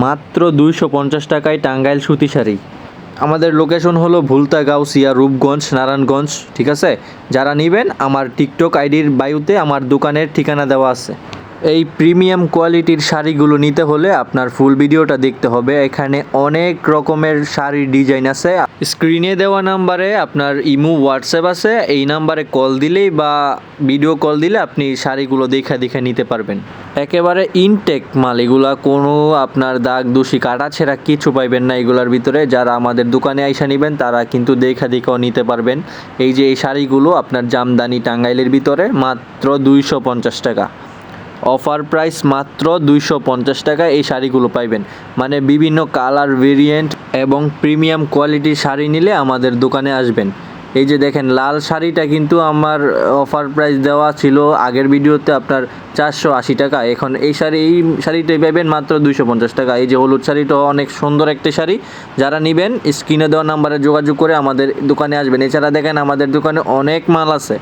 মাত্র 250 টাকায় টাঙ্গাইল সুতি শাড়ি। আমাদের লোকেশন হলো ভুলতা, গাউসিয়া, রূপগঞ্জ, নারায়ণগঞ্জ। ঠিক আছে, যারা নেবেন আমার টিকটক আইডির বায়ুতে আমার দোকানের ঠিকানা দেওয়া আছে। এই প্রিমিয়াম কোয়ালিটির শাড়িগুলো নিতে হলে আপনার ফুল ভিডিওটা দেখতে হবে। এখানে অনেক রকমের শাড়ির ডিজাইন আছে। স্ক্রিনে দেওয়া নাম্বারে আপনার ইমো, হোয়াটসঅ্যাপ আছে। এই নাম্বারে কল দিলেই বা ভিডিও কল দিলে আপনি শাড়িগুলো দেখে নিতে পারবেন। একেবারে ইনটেক মাল এগুলা, কোনো আপনার দাগ দোষী কাটা ছেঁড়া কিছু পাইবেন না এগুলার ভিতরে। যারা আমাদের দোকানে আইসা নেবেন তারা কিন্তু দেখেও নিতে পারবেন। এই যে এই শাড়িগুলো আপনার জামদানি টাঙ্গাইলের ভিতরে মাত্র 250 টাকা। অফার প্রাইস মাত্র 250 টাকায় এই শাড়িগুলো পাইবেন। মানে বিভিন্ন কালার ভেরিয়েন্ট এবং প্রিমিয়াম কোয়ালিটির শাড়ি নিলে আমাদের দোকানে আসবেন। এই যে দেখেন লাল শাড়িটা কিন্তু আমার অফার প্রাইস দেওয়া ছিল আগের ভিডিওতে আপনার 480 টাকা। এখন এই শাড়িটাই পাইবেন মাত্র 250 টাকা। এই যে হলুদ শাড়িটা অনেক সুন্দর একটি শাড়ি। যারা নেবেন স্ক্রিনে দেওয়া নাম্বারে যোগাযোগ করে আমাদের দোকানে আসবেন। এছাড়া দেখেন আমাদের দোকানে অনেক মাল আছে।